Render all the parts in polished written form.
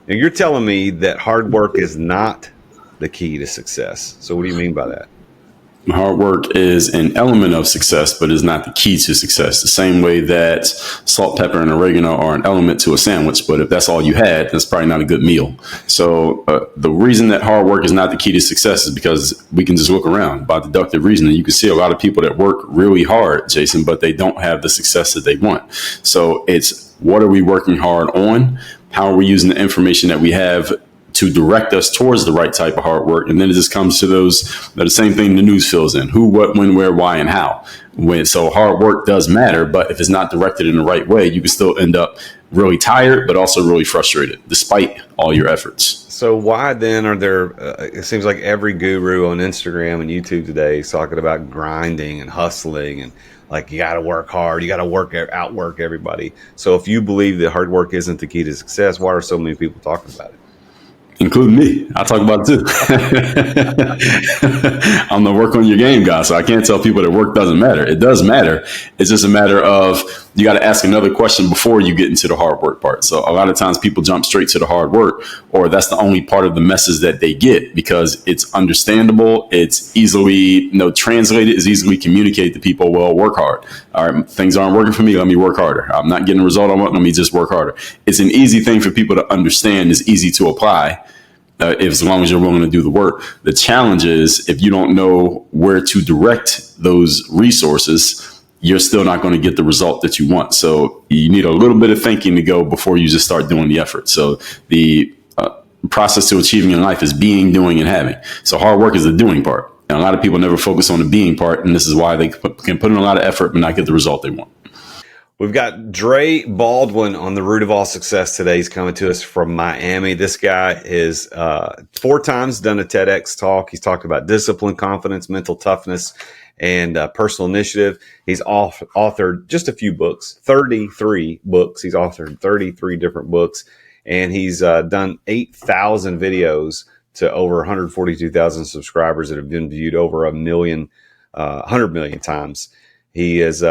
Now, you're telling me that hard work is not the key to success. So what do you mean by that? Hard work is an element of success, but is not the key to success. The same way that salt, pepper, and oregano are an element to a sandwich, but if that's all you had, that's probably not a good meal. So the reason that hard work is not the key to success is because we can just look around by deductive reasoning. You can see a lot of people that work really hard, Jason, but they don't have the success that they want. So it's, what are we working hard on? How are we using the information that we have to direct us towards the right type of hard work? And then it just comes to the same thing the news fills in: who, what, when, where, why, and how. So hard work does matter, but if it's not directed in the right way, you can still end up really tired, but also really frustrated despite all your efforts. So why then are there, it seems like every guru on Instagram and YouTube today is talking about grinding and hustling and like, you got to work hard, you got to outwork everybody. So if you believe that hard work isn't the key to success, why are so many people talking about it? Including me. I talk about it too. I'm the work on your game guy, so I can't tell people that work doesn't matter. It does matter. It's just a matter of, you got to ask another question before you get into the hard work part. So a lot of times people jump straight to the hard work, or that's the only part of the message that they get because it's understandable. It's easily, translated, is easily communicated to people. Well, work hard. All right, things aren't working for me. Let me work harder. I'm not getting the result I want. Let me just work harder. It's an easy thing for people to understand. It's easy to apply. As long as you're willing to do the work. The challenge is, if you don't know where to direct those resources, you're still not going to get the result that you want. So you need a little bit of thinking to go before you just start doing the effort. So the process to achieving in life is being, doing, and having. So hard work is the doing part. And a lot of people never focus on the being part. And this is why they can put in a lot of effort but not get the result they want. We've got Dre Baldwin on the root of all success today. He's coming to us from Miami. This guy is 4 times done a TEDx talk. He's talked about discipline, confidence, mental toughness, and personal initiative. He's authored just a few books, 33 books. He's authored 33 different books, and he's done 8,000 videos to over 142,000 subscribers that have been viewed over 100 million times. He's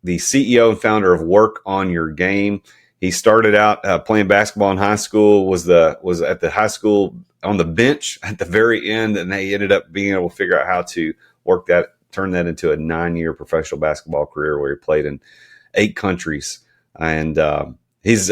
the CEO and founder of Work on Your Game. He started out playing basketball in high school, was at the high school on the bench at the very end, and they ended up being able to figure out how to turn that into a 9-year professional basketball career where he played in 8 countries. And he's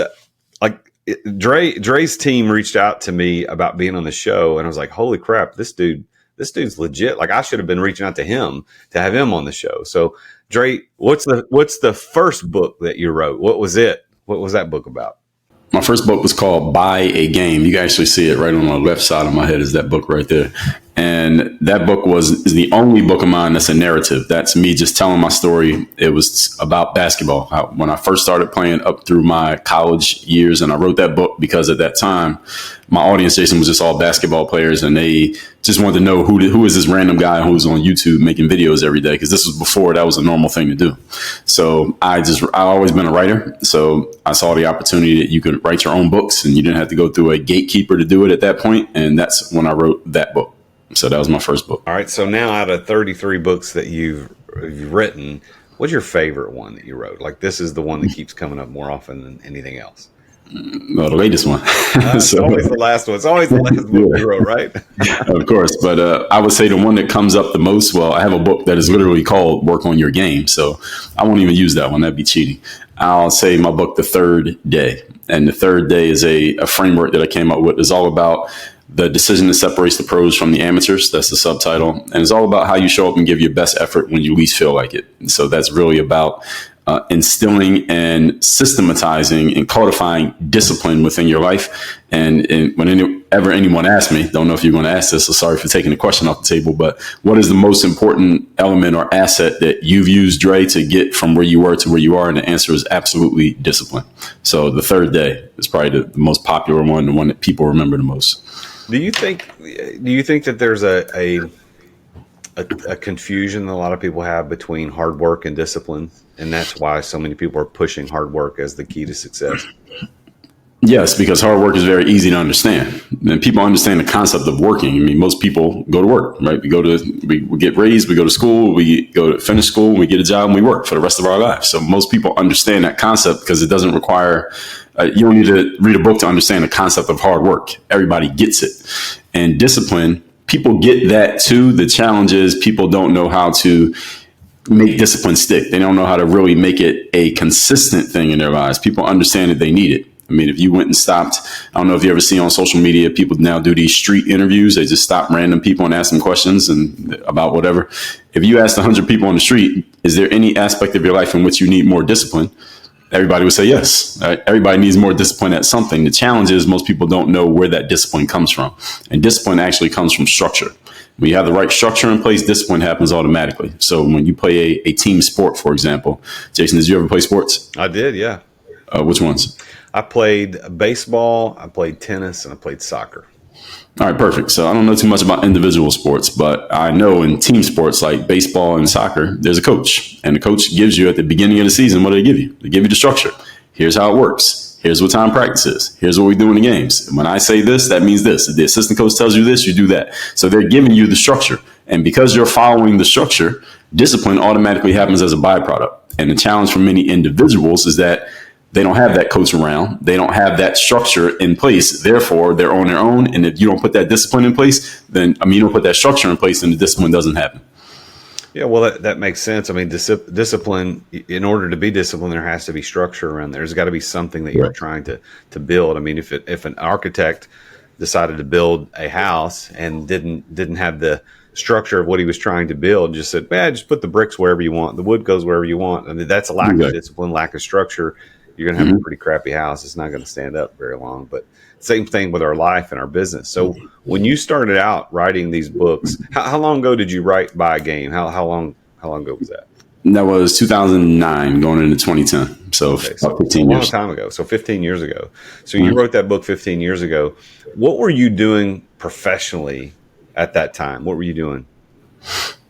Dre's team reached out to me about being on the show, and I was like, holy crap, this dude's legit. Like, I should have been reaching out to him to have him on the show. So Dre, what's the first book that you wrote? What was it? What was that book about? My first book was called Buy a Game. You can actually see it right on the left side of my head is that book right there. And that book is the only book of mine that's a narrative. That's me just telling my story. It was about basketball. When I first started playing up through my college years, and I wrote that book because at that time, my audience, Jason, was just all basketball players, and they just wanted to know who is this random guy who's on YouTube making videos every day, because this was before that was a normal thing to do. So I always been a writer, so I saw the opportunity that you could write your own books, and you didn't have to go through a gatekeeper to do it at that point, and that's when I wrote that book. So that was my first book. All right. So now, out of 33 books that you've written, what's your favorite one that you wrote? Like, this is the one that keeps coming up more often than anything else. Well, the latest one. It's always the last one. It's always the last book you wrote, right? Of course. But I would say the one that comes up the most, well, I have a book that is literally called Work on Your Game. So I won't even use that one. That'd be cheating. I'll say my book, The Third Day. And The Third Day is a framework that I came up with. It's all about the decision that separates the pros from the amateurs. That's the subtitle. And it's all about how you show up and give your best effort when you least feel like it. And so that's really about instilling and systematizing and codifying discipline within your life. And whenever anyone asks me, don't know if you're going to ask this, so sorry for taking the question off the table, but what is the most important element or asset that you've used, Dre, to get from where you were to where you are? And the answer is absolutely discipline. So The Third Day is probably the most popular one, the one that people remember the most. Do you think that there's a confusion that a lot of people have between hard work and discipline, and that's why so many people are pushing hard work as the key to success? Yes, because hard work is very easy to understand, and people understand the concept of working. I mean, most people go to work, right? We get raised, we go to school, we go to finish school, we get a job, and we work for the rest of our lives. So most people understand that concept because it doesn't require You don't need to read a book to understand the concept of hard work. Everybody gets it. And discipline, people get that too. The challenge is people don't know how to make discipline stick. They don't know how to really make it a consistent thing in their lives. People understand that they need it. I mean, if you went and stopped, I don't know if you ever see on social media, people now do these street interviews. They just stop random people and ask them questions and about whatever. If you asked 100 people on the street, is there any aspect of your life in which you need more discipline? Everybody would say yes. Right? Everybody needs more discipline at something. The challenge is most people don't know where that discipline comes from. And discipline actually comes from structure. When you have the right structure in place, discipline happens automatically. So when you play a team sport, for example, Jason, did you ever play sports? I did, yeah. Which ones? I played baseball, I played tennis, and I played soccer. All right, perfect. So I don't know too much about individual sports, but I know in team sports like baseball and soccer, there's a coach. And the coach gives you at the beginning of the season, what do they give you? They give you the structure. Here's how it works. Here's what time practice is. Here's what we do in the games. When I say this, that means this. If the assistant coach tells you this, you do that. So they're giving you the structure. And because you're following the structure, discipline automatically happens as a byproduct. And the challenge for many individuals is that they don't have that coach around. They don't have that structure in place. Therefore, they're on their own. And if you don't put that discipline in place, then, you don't put that structure in place, then the discipline doesn't happen. Yeah, well, that makes sense. I mean, discipline, in order to be disciplined, there has to be structure around there. There's got to be something that you're trying to build. I mean, if an architect decided to build a house and didn't have the structure of what he was trying to build, just said, just put the bricks wherever you want. The wood goes wherever you want. I mean, that's a lack of discipline, lack of structure. You're going to have a pretty crappy house. It's not going to stand up very long. But same thing with our life and our business. So when you started out writing these books, how long ago did you write By a Game? How long ago was that? That was 2009 going into 2010. So 15 years. A long time ago. So 15 years ago. So you wrote that book 15 years ago. What were you doing professionally at that time? What were you doing?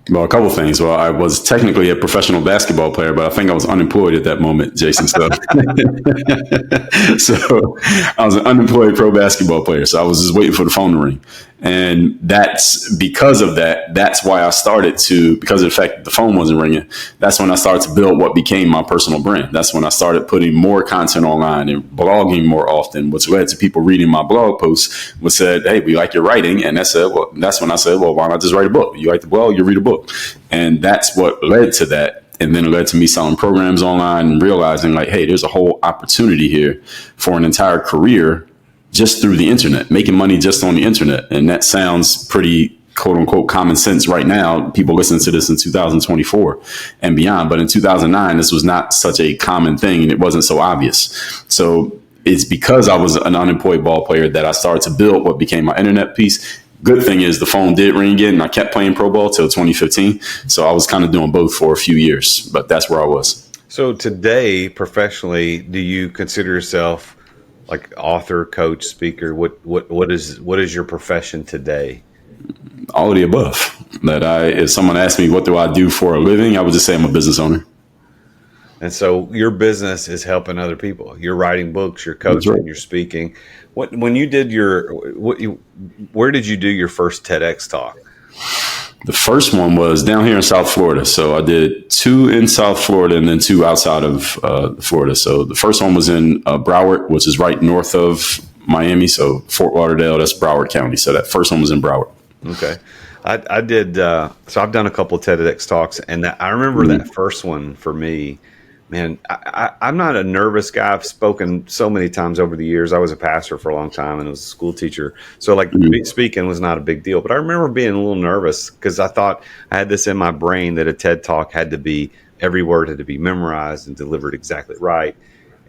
Well, a couple of things. Well, I was technically a professional basketball player, but I think I was unemployed at that moment, Jason. So, so I was an unemployed pro basketball player. So I was just waiting for the phone to ring. And that's because of that. That's why I started because of the fact that the phone wasn't ringing. That's when I started to build what became my personal brand. That's when I started putting more content online and blogging more often, which led to people reading my blog posts, which said, "Hey, we like your writing." And that's when I said, "Well, why not just write a book? You like the blog, you read a book." And that's what led to that. And then it led to me selling programs online and realizing like, hey, there's a whole opportunity here for an entire career just through the internet, making money just on the internet. And that sounds pretty quote unquote common sense right now. People listen to this in 2024 and beyond. But in 2009, this was not such a common thing and it wasn't so obvious. So it's because I was an unemployed ball player that I started to build what became my internet piece. Good thing is the phone did ring again and I kept playing pro ball till 2015. So I was kind of doing both for a few years, but that's where I was. So today, professionally, do you consider yourself like author, coach, speaker? What is your profession today? All of the above. If someone asked me what do I do for a living, I would just say I'm a business owner. And so your business is helping other people. You're writing books, you're coaching, you're speaking. When you did where did you do your first TEDx talk? The first one was down here in South Florida. So I did 2 in South Florida and then 2 outside of Florida. So the first one was in Broward, which is right north of Miami. So Fort Lauderdale, that's Broward County. So that first one was in Broward. Okay. I did. So I've done a couple of TEDx talks, and I remember that first one for me. Man, I'm not a nervous guy. I've spoken so many times over the years. I was a pastor for a long time and I was a school teacher. So like speaking was not a big deal. But I remember being a little nervous because I thought I had this in my brain that a TED Talk had to be, every word had to be memorized and delivered exactly right.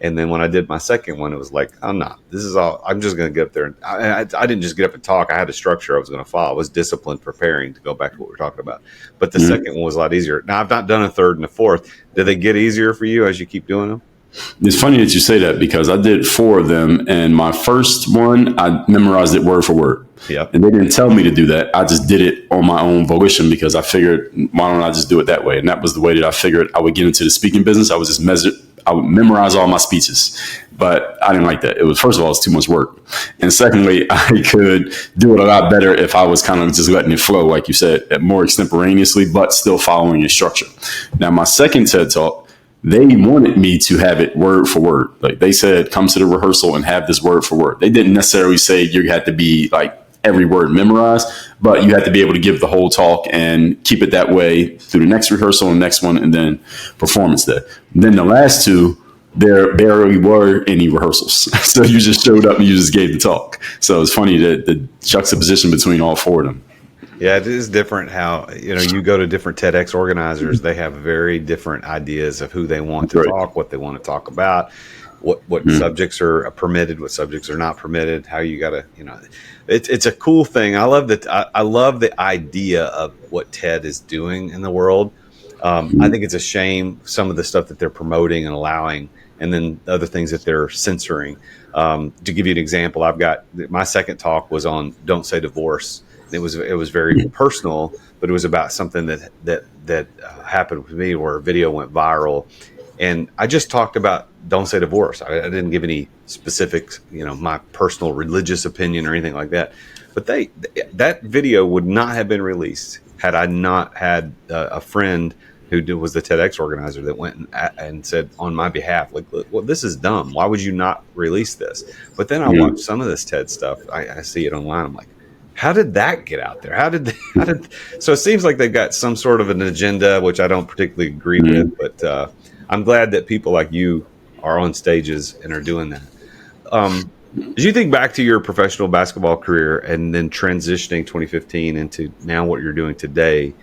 And then when I did my second one, it was like, oh, no, this is all, I'm just going to get up there. And I didn't just get up and talk. I had a structure I was going to follow. I was disciplined preparing, to go back to what we're talking about. But the second one was a lot easier. Now, I've not done a third and a fourth. Did they get easier for you as you keep doing them? It's funny that you say that because I did 4 of them. And my first one, I memorized it word for word. Yep. And they didn't tell me to do that. I just did it on my own volition because I figured, why don't I just do it that way? And that was the way that I figured I would get into the speaking business. I would just I would memorize all my speeches, but I didn't like that. It was, first of all, it's too much work. And secondly, I could do it a lot better if I was kind of just letting it flow, like you said, more extemporaneously, but still following a structure. Now, my second TED Talk, They wanted me to have it word for word. Like they said, come to the rehearsal and have this word for word. They didn't necessarily say you had to be like every word memorized, but you had to be able to give the whole talk and keep it that way through the next rehearsal and next one, and then performance day. And then the last two, there barely were any rehearsals. So you just showed up and you just gave the talk. So it's funny that the juxtaposition between all four of them. Yeah, it is different how, you go to different TEDx organizers. They have very different ideas of who they want to talk, what they want to talk about, what subjects are permitted, what subjects are not permitted, how you got to, it's a cool thing. I love that. I love the idea of what TED is doing in the world. I think it's a shame some of the stuff that they're promoting and allowing, and then other things that they're censoring. To give you an example, I've got my second talk was on don't say divorce. It was very personal, but it was about something that happened with me where a video went viral, and I just talked about don't say divorce. I didn't give any specifics, my personal religious opinion or anything like that. But that video would not have been released had I not had a friend who was the TEDx organizer that went and said on my behalf, like, well, this is dumb. Why would you not release this? But then I watched some of this TED stuff. I see it online. I'm like, how did that get out there? So it seems like they've got some sort of an agenda, which I don't particularly agree with, but I'm glad that people like you are on stages and are doing that. As you think back to your professional basketball career and then transitioning 2015 into now what you're doing today,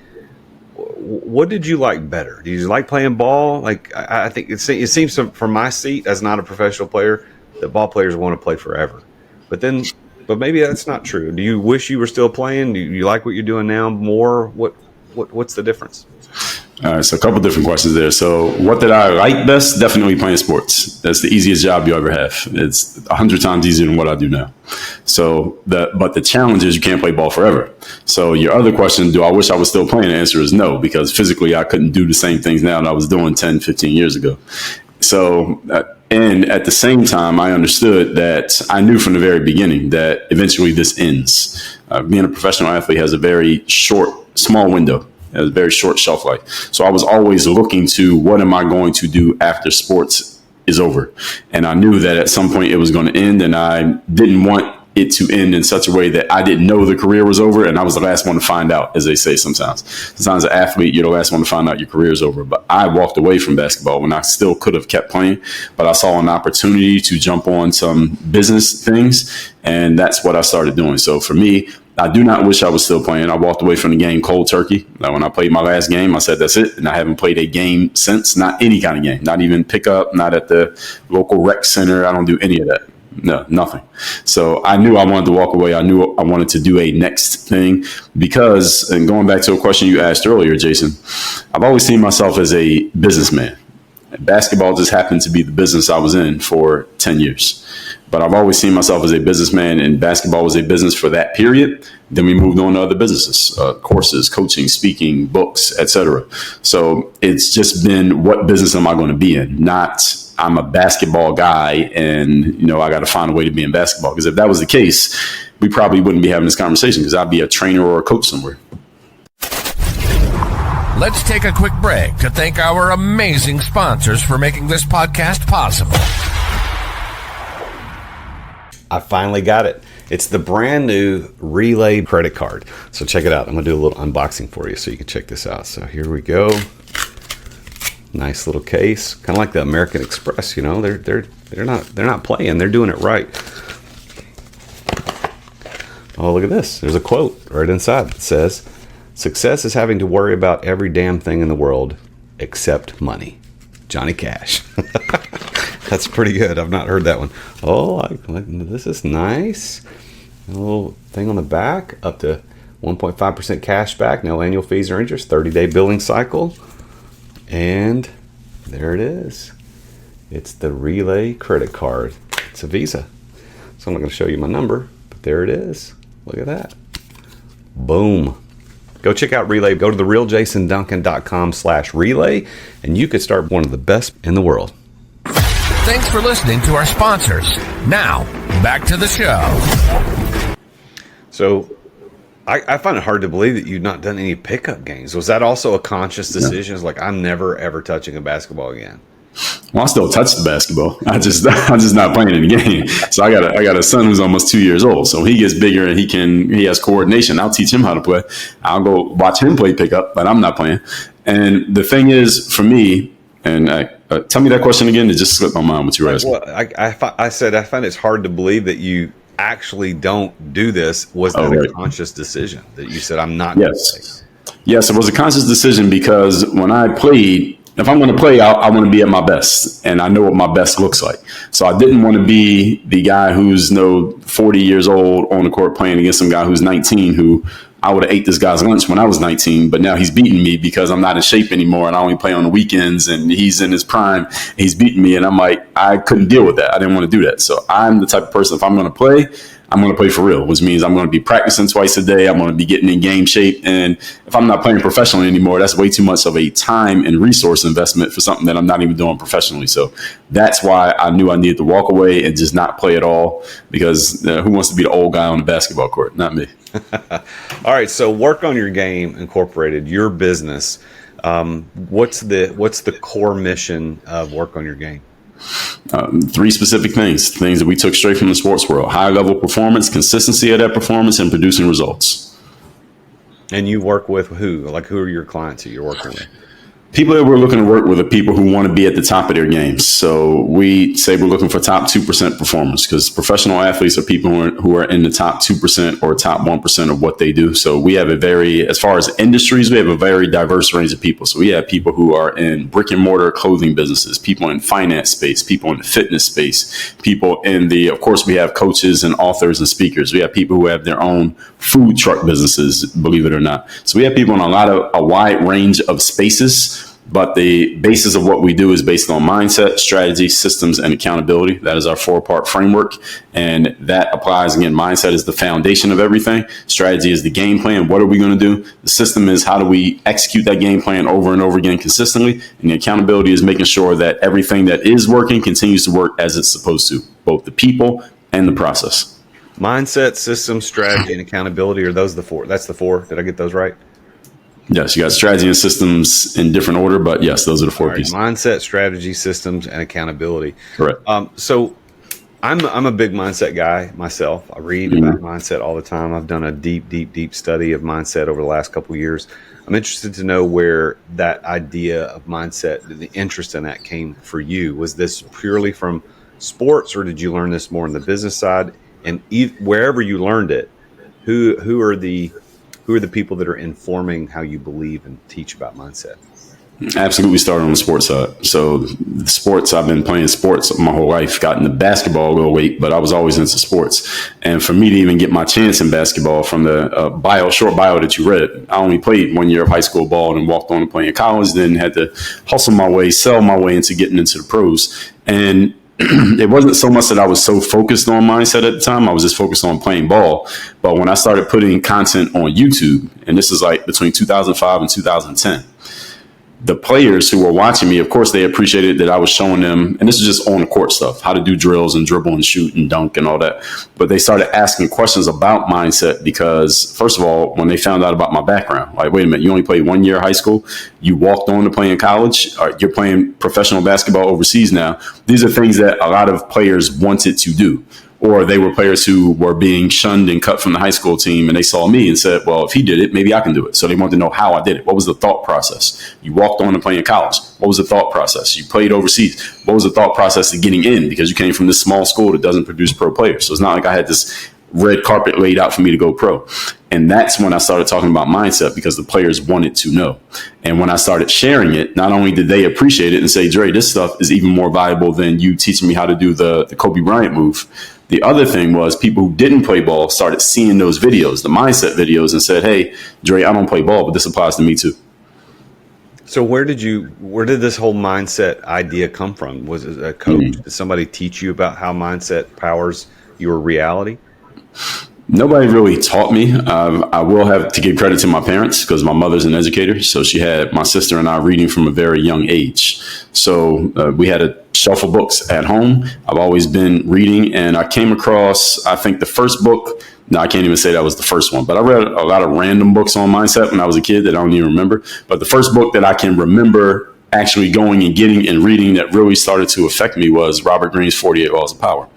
what did you like better? Do you like playing ball? Like, I think it seems from my seat as not a professional player that ball players want to play forever. But maybe that's not true. Do you wish you were still playing? Do you like what you're doing now more? What's the difference? All right, so a couple different questions there. So what did I like best? Definitely playing sports. That's the easiest job you ever have. It's 100 times easier than what I do now. So but the challenge is you can't play ball forever. So your other question, do I wish I was still playing? The answer is no, because physically I couldn't do the same things now that I was doing 10, 15 years ago. So, and at the same time, I understood that I knew from the very beginning that eventually this ends. Being a professional athlete has a very small window. It has a very short shelf life. So I was always looking to what am I going to do after sports is over? And I knew that at some point it was going to end, and I didn't want it to end in such a way that I didn't know the career was over, and I was the last one to find out, as they say sometimes. Sometimes an athlete, you're the last one to find out your career is over. But I walked away from basketball when I still could have kept playing, but I saw an opportunity to jump on some business things, and that's what I started doing. So for me, I do not wish I was still playing. I walked away from the game cold turkey. When I played my last game, I said, that's it. And I haven't played a game since, not any kind of game, not even pickup, not at the local rec center. I don't do any of that. No, nothing. So I knew I wanted to walk away. I knew I wanted to do a next thing because, and going back to a question you asked earlier, Jason, I've always seen myself as a businessman. Basketball just happened to be the business I was in for 10 years. But I've always seen myself as a businessman, and basketball was a business for that period. Then we moved on to other businesses, courses, coaching, speaking, books, etc. So it's just been, what business am I going to be in? Not I'm a basketball guy and, I got to find a way to be in basketball. Because if that was the case, we probably wouldn't be having this conversation because I'd be a trainer or a coach somewhere. Let's take a quick break to thank our amazing sponsors for making this podcast possible. I finally got it. It's the brand new Relay credit card. So check it out. I'm going to do a little unboxing for you so you can check this out. So here we go. Nice little case. Kind of like the American Express, they're not playing. They're doing it right. Oh, look at this. There's a quote right inside that says, "Success is having to worry about every damn thing in the world except money." Johnny Cash. That's pretty good. I've not heard that one. Oh, this is nice. A little thing on the back, up to 1.5% cash back, no annual fees or interest, 30-day billing cycle. And there it is. It's the Relay credit card. It's a Visa. So I'm not going to show you my number, but there it is. Look at that. Boom. Go check out Relay. Go to therealjasonduncan.com/relay, and you could start one of the best in the world. Thanks for listening to our sponsors. Now, back to the show. So I find it hard to believe that you've not done any pickup games. Was that also a conscious decision? It's like, I'm never ever touching a basketball again. Well, I still touch the basketball. I'm just not playing in the game. So I got a son who's almost 2 years old. So he gets bigger and he has coordination. I'll teach him how to play. I'll go watch him play pickup, but I'm not playing. And the thing is, for me, and tell me that question again. It just slipped my mind what you were asking. Well, I said I find it's hard to believe that you actually don't do this. Was that a conscious decision that you said, I'm not going to play? Yes, it was a conscious decision because when I played, if I'm going to play, I want to be at my best, and I know what my best looks like. So I didn't want to be the guy who's 40 years old on the court playing against some guy who's 19 who I would have ate this guy's lunch when I was 19, but now he's beating me because I'm not in shape anymore and I only play on the weekends and he's in his prime and he's beating me. And I'm like, I couldn't deal with that. I didn't want to do that. So I'm the type of person, if I'm going to play, I'm going to play for real, which means I'm going to be practicing twice a day. I'm going to be getting in game shape. And if I'm not playing professionally anymore, that's way too much of a time and resource investment for something that I'm not even doing professionally. So that's why I knew I needed to walk away and just not play at all, because who wants to be the old guy on the basketball court? Not me. All right. So Work on Your Game Incorporated, your business. What's the core mission of Work on Your Game? 3 specific things that we took straight from the sports world: high level performance, consistency of that performance, and producing results. And you work with who? Like, who are your clients that you're working with? People that we're looking to work with are people who want to be at the top of their games. So we say we're looking for top 2% performers, because professional athletes are people who are in the top 2% or top 1% of what they do. So we have as far as industries, we have a very diverse range of people. So we have people who are in brick and mortar clothing businesses, people in finance space, people in the fitness space, people of course, we have coaches and authors and speakers. We have people who have their own food truck businesses, believe it or not. So we have people in a wide range of spaces. But the basis of what we do is based on mindset, strategy, systems, and accountability. That is our 4-part framework. And that applies, again, mindset is the foundation of everything. Strategy is the game plan. What are we going to do? The system is how do we execute that game plan over and over again consistently? And the accountability is making sure that everything that is working continues to work as it's supposed to, both the people and the process. Mindset, system, strategy, and accountability. Are those the 4? That's the 4. Did I get those right? Yes, you got strategy and systems in different order, but yes, those are the 4 pieces. Mindset, strategy, systems, and accountability. Correct. So I'm a big mindset guy myself. I read about mindset all the time. I've done a deep study of mindset over the last couple of years. I'm interested to know where that idea of mindset, the interest in that came for you. Was this purely from sports, or did you learn this more on the business side? And wherever you learned it, who are the people that are informing how you believe and teach about mindset? Absolutely started on the sports side. So the sports, I've been playing sports my whole life, got into basketball a little late, but I was always into sports. And for me to even get my chance in basketball from the short bio that you read, I only played 1 year of high school ball and walked on to play in college, then had to hustle my way, sell my way into getting into the pros. And it wasn't so much that I was so focused on mindset at the time. I was just focused on playing ball. But when I started putting content on YouTube, and this is like between 2005 and 2010, the players who were watching me, of course, they appreciated that I was showing them, and this is just on the court stuff, how to do drills and dribble and shoot and dunk and all that. But they started asking questions about mindset because, first of all, when they found out about my background, like, wait a minute, you only played 1 year of high school, you walked on to play in college, you're playing professional basketball overseas now. These are things that a lot of players wanted to do. Or they were players who were being shunned and cut from the high school team, and they saw me and said, well, if he did it, maybe I can do it. So they wanted to know how I did it. What was the thought process? You walked on to play in college. What was the thought process? You played overseas. What was the thought process of getting in? Because you came from this small school that doesn't produce pro players. So it's not like I had this red carpet laid out for me to go pro. And that's when I started talking about mindset, because the players wanted to know. And when I started sharing it, not only did they appreciate it and say, Dre, this stuff is even more valuable than you teaching me how to do the Kobe Bryant move. The other thing was people who didn't play ball started seeing those videos, the mindset videos, and said, hey, Dre, I don't play ball, but this applies to me too. So where did this whole mindset idea come from? Was it a coach? Did somebody teach you about how mindset powers your reality? Nobody really taught me. I will have to give credit to my parents because my mother's an educator. So she had my sister and I reading from a very young age. So we had a shelf of books at home. I've always been reading, and I came across, I think the first book, no, I can't even say that was the first one, but I read a lot of random books on mindset when I was a kid that I don't even remember. But the first book that I can remember actually going and getting and reading that really started to affect me was Robert Greene's 48 Laws of Power.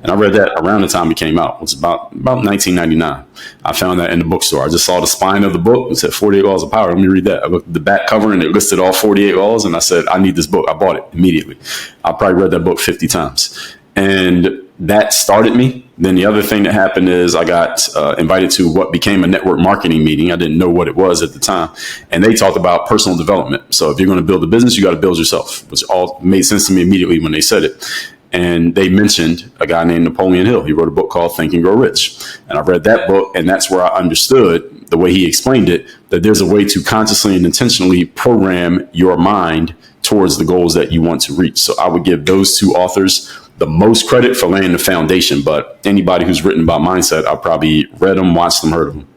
And I read that around the time it came out. It was about 1999. I found that in the bookstore. I just saw the spine of the book. It said 48 Laws of Power. Let me read that. I looked at the back cover and it listed all 48 laws. And I said, I need this book. I bought it immediately. I probably read that book 50 times. And that started me. Then the other thing that happened is I got invited to what became a network marketing meeting. I didn't know what it was at the time. And they talked about personal development. So if you're going to build a business, you got to build yourself, which all made sense to me immediately when they said it. And they mentioned a guy named Napoleon Hill. He wrote a book called Think and Grow Rich. And I read that book, and that's where I understood the way he explained it, that there's a way to consciously and intentionally program your mind towards the goals that you want to reach. So I would give those two authors the most credit for laying the foundation, but anybody who's written about mindset, I've probably read them, watched them, heard of them.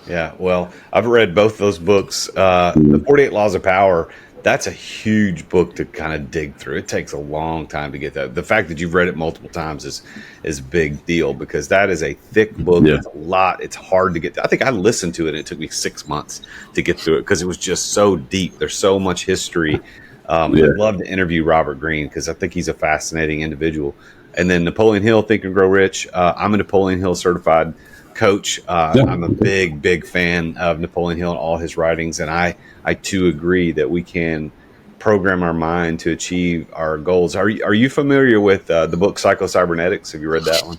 Yeah, well, I've read both those books. The 48 Laws of Power, that's a huge book to kind of dig through. It takes a long time to get that. The fact that you've read it multiple times is a big deal because that is a thick book. Yeah. It's a lot. It's hard to get to. I think I listened to it and it took me 6 months to get through it because it was just so deep. There's so much history. I'd love to interview Robert Greene because I think he's a fascinating individual. And then Napoleon Hill, Think and Grow Rich. I'm a Napoleon Hill certified coach. I'm a big fan of Napoleon Hill and all his writings. And I too agree that we can program our mind to achieve our goals. Are you familiar with the book Psycho-Cybernetics? Have you read that one?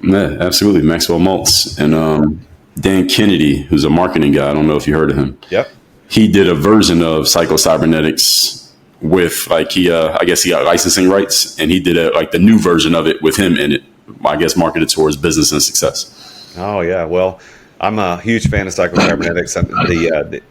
Yeah, absolutely. Maxwell Maltz and Dan Kennedy, who's a marketing guy. I don't know if you heard of him. Yep. He did a version of Psycho-Cybernetics with I guess he got licensing rights, and he did the new version of it with him in it, I guess marketed towards business and success. Oh yeah. Well, I'm a huge fan of Psycho-Cybernetics.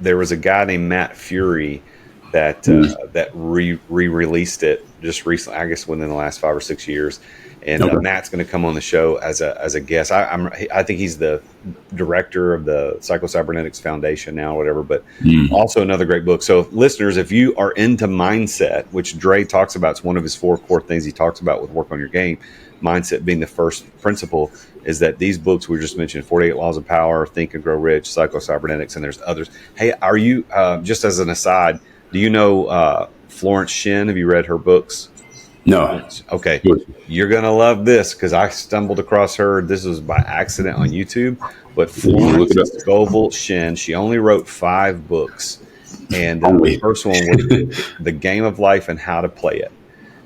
There was a guy named Matt Fury that re-released it just recently, I guess within the last 5 or 6 years. And Matt's going to come on the show as a guest. I think he's the director of the Psycho-Cybernetics Foundation now, or whatever. But also another great book. So, listeners, if you are into mindset, which Dre talks about, it's one of his 4 core things he talks about with Work on Your Game. Mindset being the first principle is that these books we just mentioned, 48 Laws of Power, Think and Grow Rich, Psycho-Cybernetics, and there's others. Hey, are you just as an aside? Do you know Florence Shen? Have you read her books? No. Okay. You're going to love this because I stumbled across her. This was by accident on YouTube. But Florence Scovel Shen, she only wrote 5 books. And the first one was The Game of Life and How to Play It.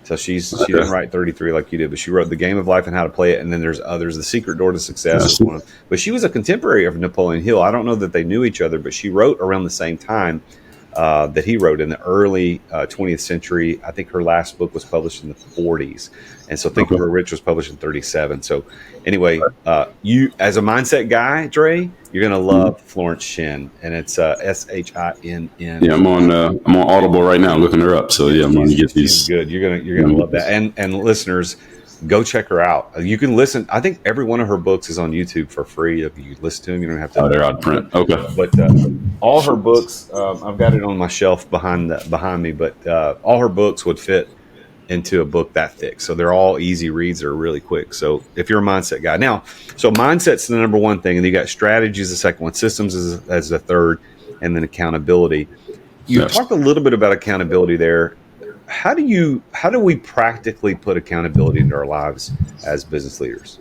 So she didn't write 33 like you did, but she wrote The Game of Life and How to Play It. And then there's others. The Secret Door to Success is one of them. But she was a contemporary of Napoleon Hill. I don't know that they knew each other, but she wrote around the same time that he wrote in the early 20th century. I think her last book was published in the 40s. And so Think and Grow Rich was published in 37. So anyway, you as a mindset guy, Dre, you're going to love Florence Shen. And it's Shinn. Yeah, I'm on Audible right now looking her up. So yeah, I'm going to get these. She's good. You're going to love that. And listeners, go check her out. You can listen. I think every one of her books is on YouTube for free. If you listen to them, you don't have to. Oh, they're out of print. Okay. But all her books, I've got it on my shelf behind me. But all her books would fit into a book that thick. So they're all easy reads. They're really quick. So if you're a mindset guy, now, so mindset's the number one thing, and you got strategy as the second one, systems as the third, and then accountability. You talked a little bit about accountability there. How do we practically put accountability into our lives as business leaders?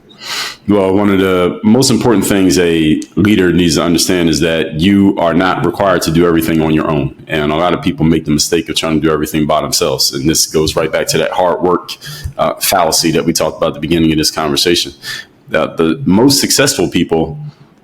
Well, one of the most important things a leader needs to understand is that you are not required to do everything on your own. And a lot of people make the mistake of trying to do everything by themselves. And this goes right back to that hard work fallacy that we talked about at the beginning of this conversation. The most successful people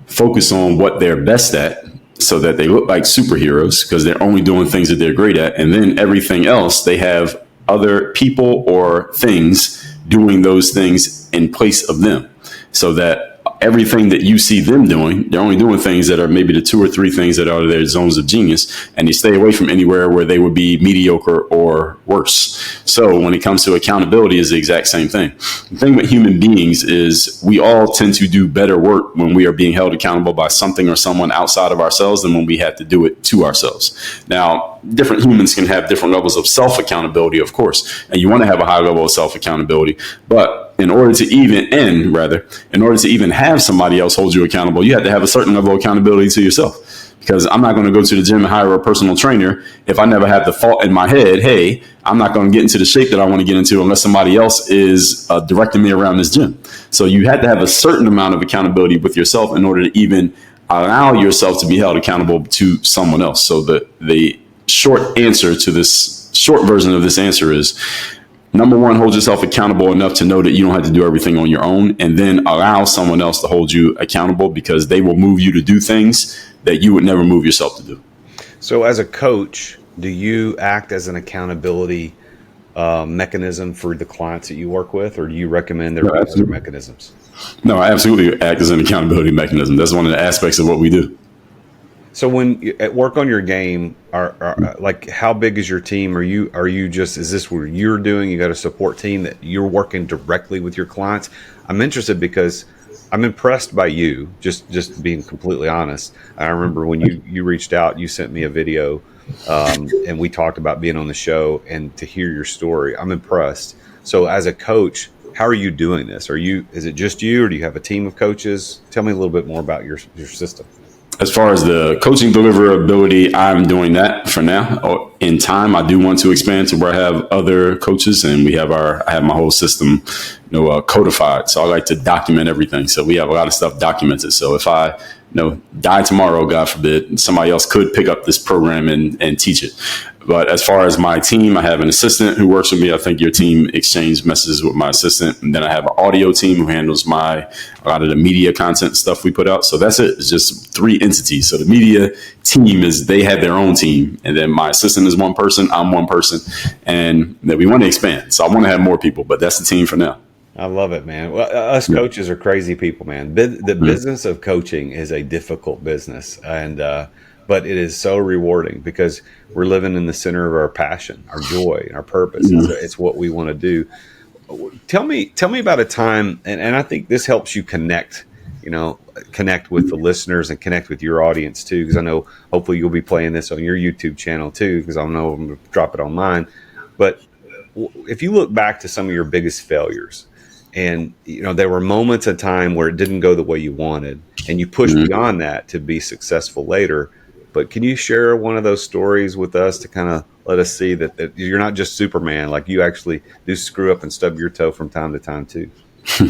focus on what they're best at, so that they look like superheroes because they're only doing things that they're great at. And then everything else, they have other people or things doing those things in place of them, so that everything that you see them doing, they're only doing things that are maybe the 2 or 3 things that are their zones of genius, and they stay away from anywhere where they would be mediocre or worse. So when it comes to accountability, is the exact same thing. The thing with human beings is we all tend to do better work when we are being held accountable by something or someone outside of ourselves than when we have to do it to ourselves. Now, different humans can have different levels of self-accountability, of course, and you want to have a high level of self-accountability, but in order to even have somebody else hold you accountable, you have to have a certain level of accountability to yourself. Because I'm not going to go to the gym and hire a personal trainer if I never have the thought in my head, hey, I'm not going to get into the shape that I want to get into unless somebody else is directing me around this gym. So you had to have a certain amount of accountability with yourself in order to even allow yourself to be held accountable to someone else. So the short version of this answer is, number one, hold yourself accountable enough to know that you don't have to do everything on your own, and then allow someone else to hold you accountable, because they will move you to do things that you would never move yourself to do. So as a coach, do you act as an accountability mechanism for the clients that you work with, or do you recommend there are other mechanisms? No, I absolutely act as an accountability mechanism. That's one of the aspects of what we do. So when you at work on your game, are like, how big is your team? Are you just, is this what you're doing? You got a support team that you're working directly with your clients? I'm interested because I'm impressed by you, just being completely honest. I remember when you reached out, you sent me a video, and we talked about being on the show, and to hear your story, I'm impressed. So as a coach, how are you doing this? Is it just you, or do you have a team of coaches? Tell me a little bit more about your system. As far as the coaching deliverability, I'm doing that for now. In time, I do want to expand to where I have other coaches, and I have my whole system, codified. So I like to document everything. So we have a lot of stuff documented. So if I, die tomorrow, God forbid, somebody else could pick up this program and teach it. But as far as my team, I have an assistant who works with me. I think your team exchanged messages with my assistant. And then I have an audio team who handles a lot of the media content stuff we put out. So that's it. It's just 3 entities. So the media team they have their own team. And then my assistant is one person. I'm one person. And then we want to expand. So I want to have more people, but that's the team for now. I love it, man. Well, us coaches are crazy people, man. The business of coaching is a difficult business, but it is so rewarding because we're living in the center of our passion, our joy, and our purpose. It's what we want to do. Tell me about a time, and I think this helps you connect with the listeners and connect with your audience too, because I know hopefully you'll be playing this on your YouTube channel too, because I know I'm going to drop it on mine. But if you look back to some of your biggest failures, and there were moments in time where it didn't go the way you wanted, and you pushed beyond that to be successful later. But can you share one of those stories with us to kind of let us see that you're not just Superman, like you actually do screw up and stub your toe from time to time too?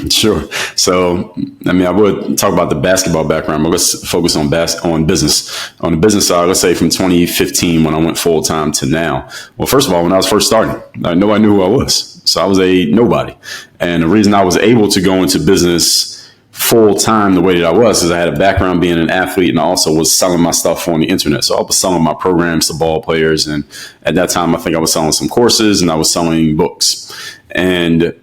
Sure. So, I would talk about the basketball background, but let's focus on business. On the business side, let's say from 2015 when I went full time to now. Well, first of all, when I was first starting, nobody knew who I was. So I was a nobody. And the reason I was able to go into business full time the way that I was is I had a background being an athlete, and I also was selling my stuff on the internet. So I was selling my programs to ball players. And at that time, I think I was selling some courses and I was selling books. And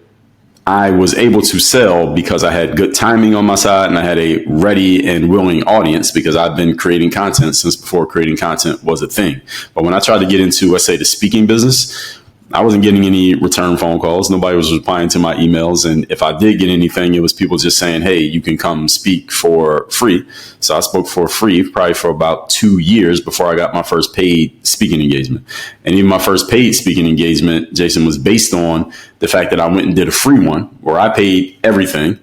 I was able to sell because I had good timing on my side, and I had a ready and willing audience because I've been creating content since before creating content was a thing. But when I tried to get into, let's say, the speaking business, I wasn't getting any return phone calls. Nobody was replying to my emails. And if I did get anything, it was people just saying, hey, you can come speak for free. So I spoke for free probably for about 2 years before I got my first paid speaking engagement. And even my first paid speaking engagement, Jason, was based on the fact that I went and did a free one where I paid everything,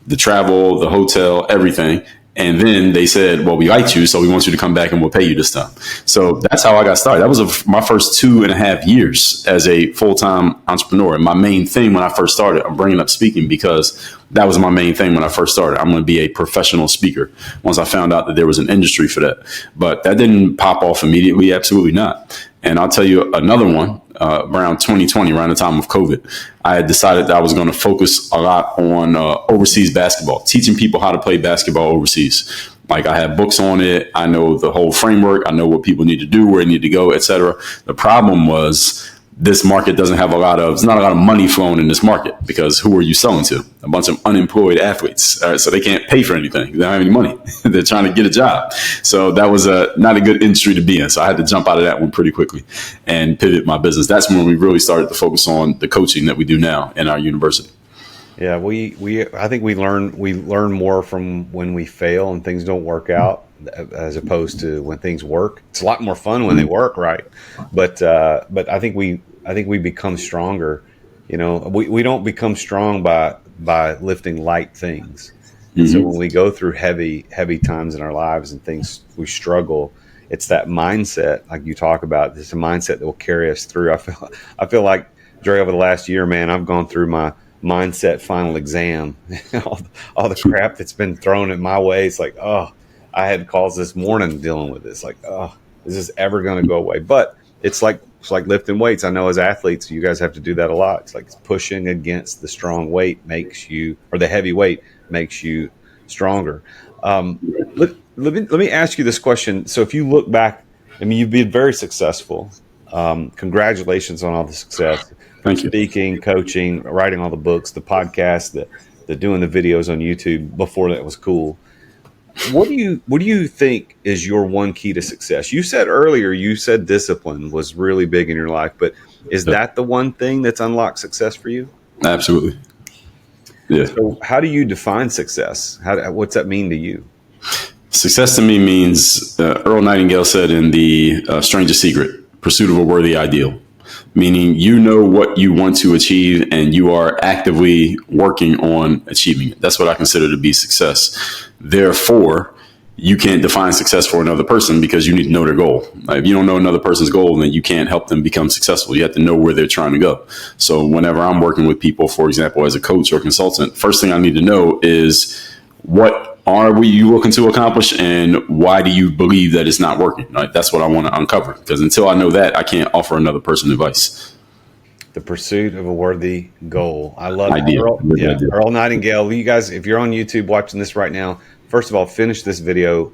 the travel, the hotel, everything. And then they said, well, we liked you, so we want you to come back and we'll pay you this time. So that's how I got started. That was my first 2.5 years as a full-time entrepreneur. And my main thing when I first started, I'm bringing up speaking because that was my main thing when I first started. I'm going to be a professional speaker once I found out that there was an industry for that. But that didn't pop off immediately. Absolutely not. And I'll tell you another one. Around 2020, around the time of COVID, I had decided that I was going to focus a lot on overseas basketball, teaching people how to play basketball overseas. Like I have books on it. I know the whole framework. I know what people need to do, where they need to go, etc. The problem was this market doesn't have there's not a lot of money flowing in this market, because who are you selling to? A bunch of unemployed athletes. All right, so they can't pay for anything. They don't have any money. They're trying to get a job. So that was not a good industry to be in. So I had to jump out of that one pretty quickly and pivot my business. That's when we really started to focus on the coaching that we do now in our university. Yeah, I think we learn more from when we fail and things don't work out, as opposed to when things work. It's a lot more fun when they work, right? But I think we become stronger. We don't become strong by lifting light things. And so when we go through heavy times in our lives and things we struggle, it's that mindset, like you talk about. It's a mindset that will carry us through. I feel like, Dre, over the last year, man, I've gone through my mindset final exam. all the crap that's been thrown at my way. It's like, I had calls this morning dealing with this. Like, is this ever going to go away? But it's like lifting weights. I know as athletes, you guys have to do that a lot. It's like pushing against the strong weight or the heavy weight makes you stronger. Let me ask you this question. So if you look back, I mean, you've been very successful. Congratulations on all the success. Thank you. Speaking, coaching, writing all the books, the podcast, the doing the videos on YouTube. Before that was cool. What do you think is your one key to success? You said earlier, discipline was really big in your life, but is that the one thing that's unlocked success for you? Absolutely. Yeah. So how do you define success? What's that mean to you? Success to me means, Earl Nightingale said in The Strangest Secret, pursuit of a worthy ideal. Meaning you know what you want to achieve and you are actively working on achieving it. That's what I consider to be success. Therefore, you can't define success for another person because you need to know their goal. If you don't know another person's goal, then you can't help them become successful. You have to know where they're trying to go. So whenever I'm working with people, for example, as a coach or consultant, first thing I need to know is, what are you looking to accomplish, and why do you believe that it's not working? Right? That's what I want to uncover, because until I know that, I can't offer another person advice. The pursuit of a worthy goal. I love Ideal. Earl Nightingale. You guys, if you're on YouTube watching this right now, first of all, finish this video,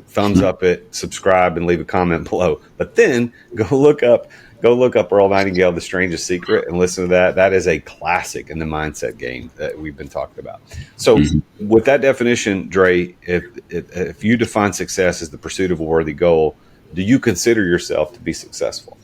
thumbs up it, subscribe, and leave a comment below. But then go look up Earl Nightingale, The Strangest Secret, and listen to that. That is a classic in the mindset game that we've been talking about. So with that definition, Dre, if you define success as the pursuit of a worthy goal, do you consider yourself to be successful?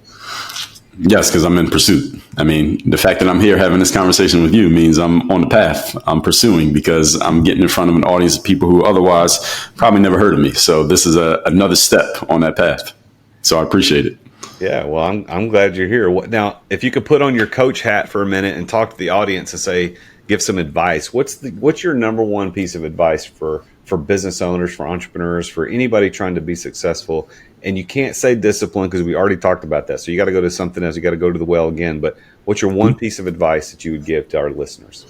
Yes, because I'm in pursuit. I mean, the fact that I'm here having this conversation with you means I'm on the path. I'm pursuing because I'm getting in front of an audience of people who otherwise probably never heard of me. So this is another step on that path. So I appreciate it. Yeah, well, I'm glad you're here. Now, if you could put on your coach hat for a minute and talk to the audience and give some advice. What's your number one piece of advice for business owners, for entrepreneurs, for anybody trying to be successful? And you can't say discipline because we already talked about that. So you got to go to something else. You got to go to the well again. But what's your one piece of advice that you would give to our listeners?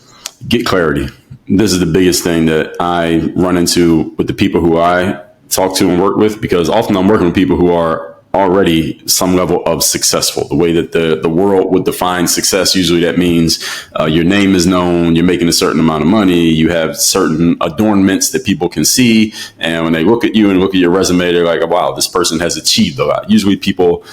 Get clarity. This is the biggest thing that I run into with the people who I talk to and work with, because often I'm working with people who are already some level of successful. The way that the world would define success, usually that means your name is known, you're making a certain amount of money, you have certain adornments that people can see, and when they look at you and look at your resume, they're like, wow, this person has achieved a lot. Usually people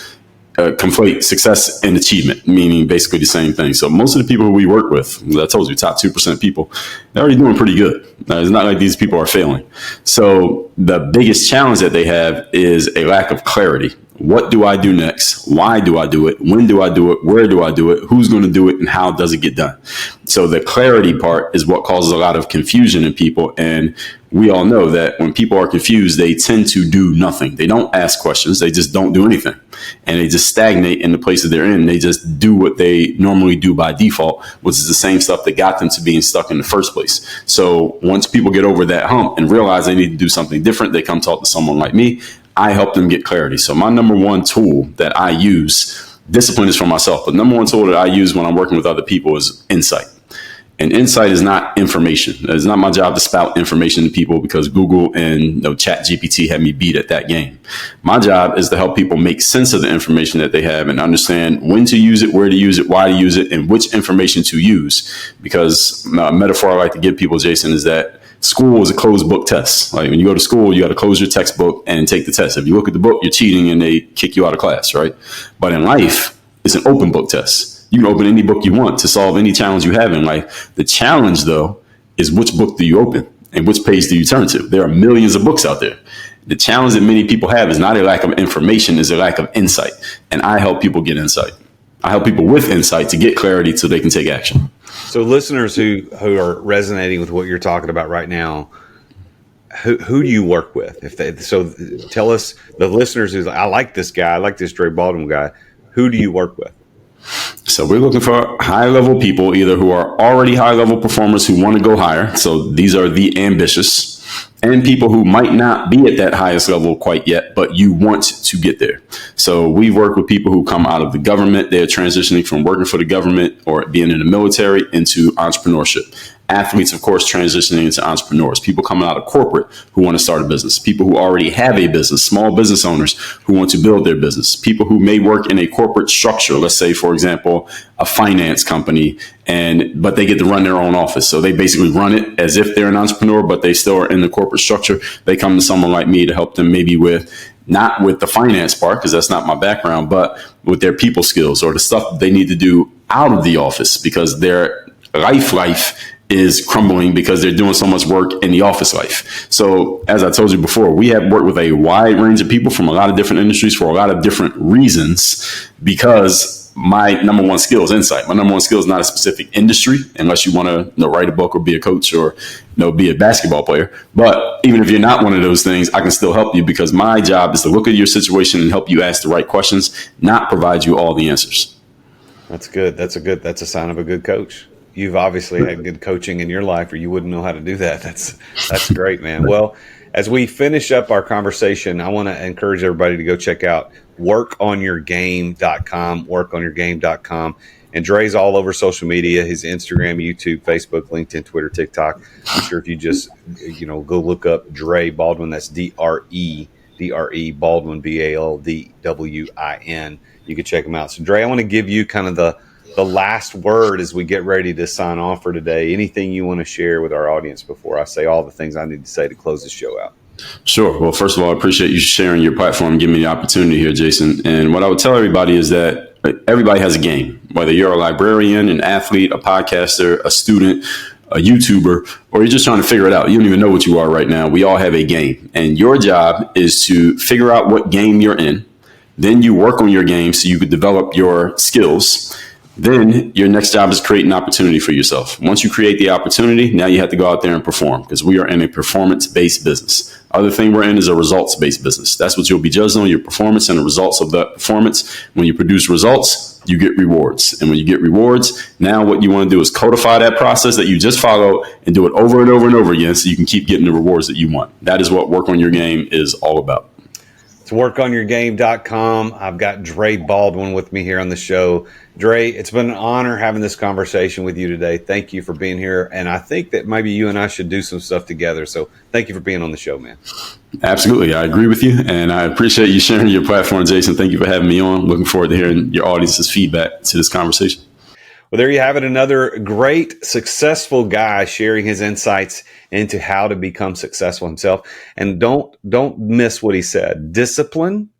conflate success and achievement, meaning basically the same thing. So most of the people who we work with, I told you, top 2% people, they're already doing pretty good. It's not like these people are failing. So the biggest challenge that they have is a lack of clarity. What do I do next? Why do I do it? When do I do it? Where do I do it? Who's going to do it? And how does it get done? So the clarity part is what causes a lot of confusion in people. And we all know that when people are confused, they tend to do nothing. They don't ask questions. They just don't do anything. And they just stagnate in the places they're in. They just do what they normally do by default, which is the same stuff that got them to being stuck in the first place. So once people get over that hump and realize they need to do something different, they come talk to someone like me. I help them get clarity. So my number one tool that I use, discipline is for myself, but number one tool that I use when I'm working with other people is insight. And insight is not information. It's not my job to spout information to people because Google and ChatGPT had me beat at that game. My job is to help people make sense of the information that they have and understand when to use it, where to use it, why to use it, and which information to use. Because a metaphor I like to give people, Jason, is that school is a closed book test. Like when you go to school, you got to close your textbook and take the test. If you look at the book, you're cheating and they kick you out of class, right? But in life, It's an open book test. You can open any book you want to solve any challenge you have in life. The challenge, though, is which book do you open and which page do you turn to? There are millions of books out there. The challenge that many people have is not a lack of information, is a lack of insight. And I help people get insight. I help people with insight to get clarity so they can take action. So listeners who are resonating with what you're talking about right now, who do you work with? So tell us, the listeners who's I like this guy, I like this Dre Baldwin guy. Who do you work with? So we're looking for high-level people, either who are already high-level performers who want to go higher. So these are the ambitious, and people who might not be at that highest level quite yet, but you want to get there. So we work with people who come out of the government. They're transitioning from working for the government or being in the military into entrepreneurship. Athletes, of course, transitioning into entrepreneurs, people coming out of corporate who want to start a business, people who already have a business, small business owners who want to build their business, people who may work in a corporate structure, let's say, for example, a finance company, but they get to run their own office. So they basically run it as if they're an entrepreneur, but they still are in the corporate structure. They come to someone like me to help them maybe not with the finance part, because that's not my background, but with their people skills or the stuff they need to do out of the office, because their life is crumbling because they're doing so much work in the office life. So as I told you before, we have worked with a wide range of people from a lot of different industries for a lot of different reasons, because my number one skill is insight. My number one skill is not a specific industry, unless you want to write a book or be a coach or be a basketball player. But even if you're not one of those things, I can still help you, because my job is to look at your situation and help you ask the right questions, not provide you all the answers. That's good. That's a sign of a good coach. You've obviously had good coaching in your life, or you wouldn't know how to do that. That's great, man. Well, as we finish up our conversation, I want to encourage everybody to go check out workonyourgame.com, And Dre's all over social media, his Instagram, YouTube, Facebook, LinkedIn, Twitter, TikTok. I'm sure if you just, go look up Dre Baldwin, that's D-R-E Baldwin, B-A-L-D-W-I-N. You can check him out. So Dre, I want to give you kind of the last word as we get ready to sign off for today. Anything you want to share with our audience before I say all the things I need to say to close the show out? Sure. Well, first of all, I appreciate you sharing your platform and giving me the opportunity here, Jason. And what I would tell everybody is that everybody has a game, whether you're a librarian, an athlete, a podcaster, a student, a YouTuber, or you're just trying to figure it out. You don't even know what you are right now. We all have a game, and your job is to figure out what game you're in. Then you work on your game so you could develop your skills. Then your next job is create an opportunity for yourself. Once you create the opportunity, now you have to go out there and perform, because we are in a performance-based business. Other thing we're in is a results-based business. That's what you'll be judged on, your performance and the results of that performance. When you produce results, you get rewards. And when you get rewards, now what you want to do is codify that process that you just followed and do it over and over and over again so you can keep getting the rewards that you want. That is what Work on Your Game is all about. It's workonyourgame.com. I've got Dre Baldwin with me here on the show. Dre, it's been an honor having this conversation with you today. Thank you for being here. And I think that maybe you and I should do some stuff together. So thank you for being on the show, man. Absolutely. I agree with you. And I appreciate you sharing your platform, Jason. Thank you for having me on. Looking forward to hearing your audience's feedback to this conversation. Well, there you have it. Another great, successful guy sharing his insights into how to become successful himself. And don't miss what he said. Discipline,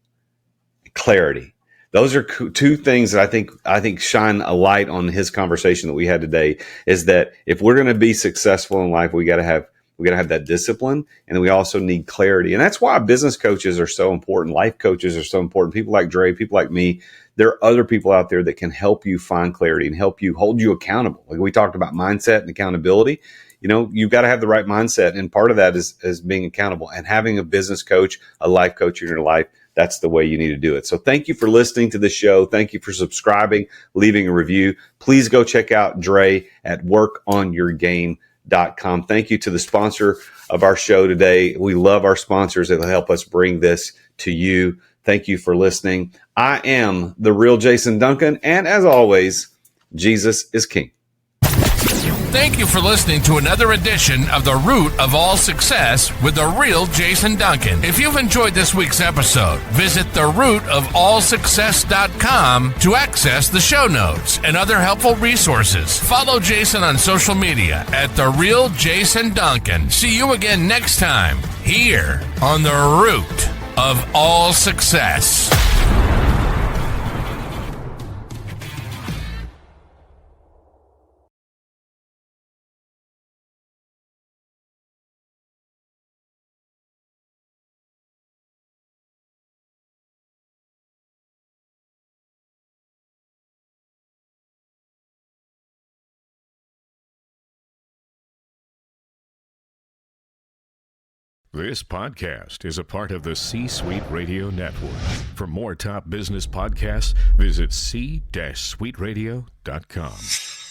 clarity. Those are two things that I think shine a light on his conversation that we had today, is that if we're going to be successful in life, we got to have that discipline, and we also need clarity. And that's why business coaches are so important. Life coaches are so important. People like Dre, people like me. There are other people out there that can help you find clarity and help you hold you accountable. Like we talked about mindset and accountability. You've got to have the right mindset. And part of that is being accountable, and having a business coach, a life coach in your life. That's the way you need to do it. So thank you for listening to the show. Thank you for subscribing, leaving a review. Please go check out Dre at workonyourgame.com. Thank you to the sponsor of our show today. We love our sponsors that will help us bring this to you. Thank you for listening. I am the Real Jason Duncan, and as always, Jesus is King. Thank you for listening to another edition of The Root of All Success with the Real Jason Duncan. If you've enjoyed this week's episode, visit therootofallsuccess.com to access the show notes and other helpful resources. Follow Jason on social media at The Real Jason Duncan. See you again next time here on The Root of All Success. This podcast is a part of the C-Suite Radio Network. For more top business podcasts, visit c-suiteradio.com.